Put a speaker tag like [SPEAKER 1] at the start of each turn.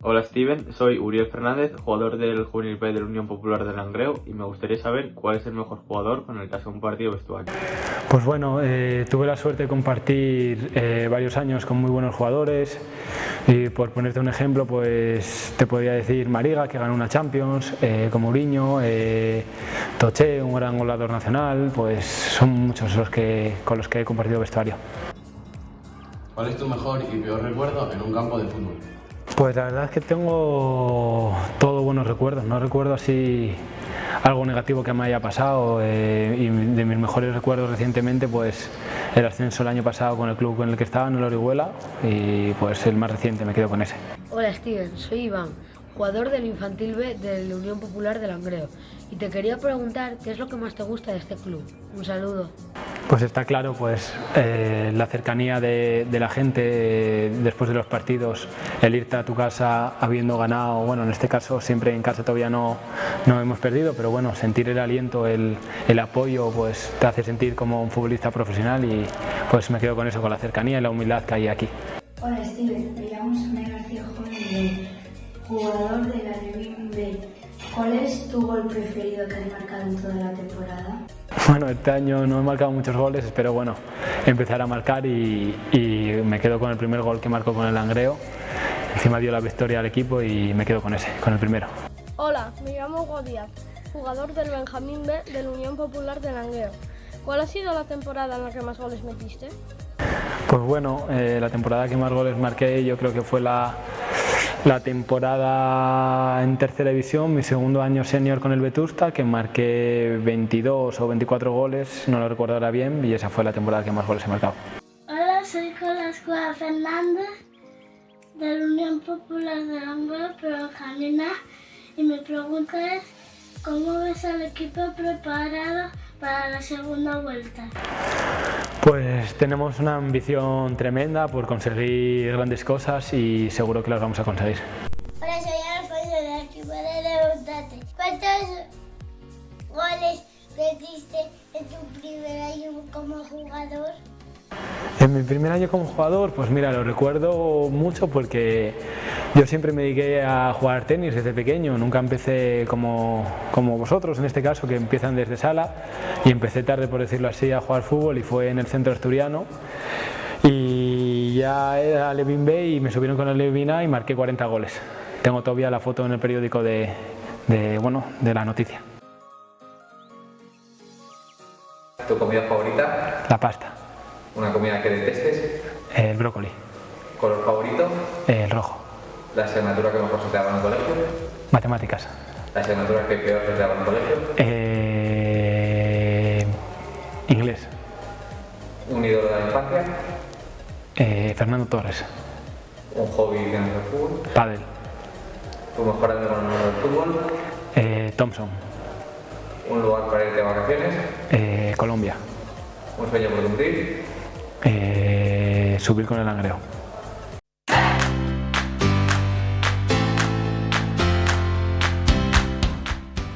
[SPEAKER 1] Hola Steven, soy Uriel Fernández, jugador del Juvenil B del Unión Popular de Langreo y me gustaría saber cuál es el mejor jugador con el que has compartido vestuario.
[SPEAKER 2] Pues bueno, tuve la suerte de compartir varios años con muy buenos jugadores y por ponerte un ejemplo, pues te podría decir Mariga, que ganó una Champions, como Mourinho, Toché, un gran goleador nacional, pues son muchos con los que he compartido vestuario.
[SPEAKER 3] ¿Cuál es tu mejor y peor recuerdo en un campo de fútbol?
[SPEAKER 2] Pues la verdad es que tengo todos buenos recuerdos, no recuerdo así algo negativo que me haya pasado y de mis mejores recuerdos recientemente pues el ascenso el año pasado con el club con el que estaba, en el Orihuela, y pues el más reciente me quedo con ese.
[SPEAKER 4] Hola Steven, soy Iván, jugador del Infantil B de la Unión Popular de Langreo y te quería preguntar qué es lo que más te gusta de este club. Un saludo.
[SPEAKER 2] Pues está claro, pues la cercanía de la gente después de los partidos, el irte a tu casa habiendo ganado, bueno, en este caso siempre en casa todavía no hemos perdido, pero bueno, sentir el aliento, el apoyo, pues te hace sentir como un futbolista profesional y pues me quedo con eso, con la cercanía y la humildad que hay aquí.
[SPEAKER 5] Hola Steven, me llamo Sonia García Juvenil, jugador de la Levin B. ¿Cuál es tu gol preferido que has marcado en toda la temporada?
[SPEAKER 2] Bueno, este año no he marcado muchos goles, espero bueno, empezar a marcar y me quedo con el primer gol que marcó con el Langreo. Encima dio la victoria al equipo y me quedo con ese, con el primero.
[SPEAKER 6] Hola, me llamo Hugo Díaz, jugador del Benjamín B de la Unión Popular de Langreo. ¿Cuál ha sido la temporada en la que más goles metiste?
[SPEAKER 2] Pues bueno, la temporada que más goles marqué yo creo que fue la temporada en tercera división, mi segundo año senior con el Vetusta, que marqué 22 o 24 goles, no lo recuerdo ahora bien, y esa fue la temporada que más goles he marcado.
[SPEAKER 7] Hola, soy Colascua Fernández de la Unión Popular de Langreo, pero Janina, y mi pregunta es ¿cómo ves al equipo preparado para la segunda vuelta?
[SPEAKER 2] Pues tenemos una ambición tremenda por conseguir grandes cosas y seguro que las vamos a conseguir.
[SPEAKER 7] Hola, soy Alfonso del equipo de Levante. ¿Cuántos goles metiste en tu primer año como jugador?
[SPEAKER 2] En mi primer año como jugador, pues mira, lo recuerdo mucho porque yo siempre me dediqué a jugar tenis desde pequeño, nunca empecé como vosotros en este caso, que empiezan desde sala, y empecé tarde, por decirlo así, a jugar fútbol y fue en el centro asturiano y ya era Levin B y me subieron con el Levin A y marqué 40 goles. Tengo todavía la foto en el periódico de la noticia.
[SPEAKER 8] ¿Tu comida favorita?
[SPEAKER 2] La pasta.
[SPEAKER 8] ¿Una comida que detestes?
[SPEAKER 2] El brócoli.
[SPEAKER 8] ¿Color favorito?
[SPEAKER 2] El rojo.
[SPEAKER 8] ¿La asignatura que mejor se te daba en el colegio?
[SPEAKER 2] Matemáticas.
[SPEAKER 8] ¿La asignatura que peor se te daba en el colegio?
[SPEAKER 2] Inglés.
[SPEAKER 8] ¿Un ídolo de la infancia?
[SPEAKER 2] Fernando Torres.
[SPEAKER 8] ¿Un hobby que no es el fútbol?
[SPEAKER 2] Pádel.
[SPEAKER 8] ¿Tu mejor amigo en el mundo del fútbol?
[SPEAKER 2] Thompson.
[SPEAKER 8] ¿Un lugar para irte de vacaciones?
[SPEAKER 2] Colombia.
[SPEAKER 8] ¿Un sueño por cumplir?
[SPEAKER 2] Subir con el Langreo.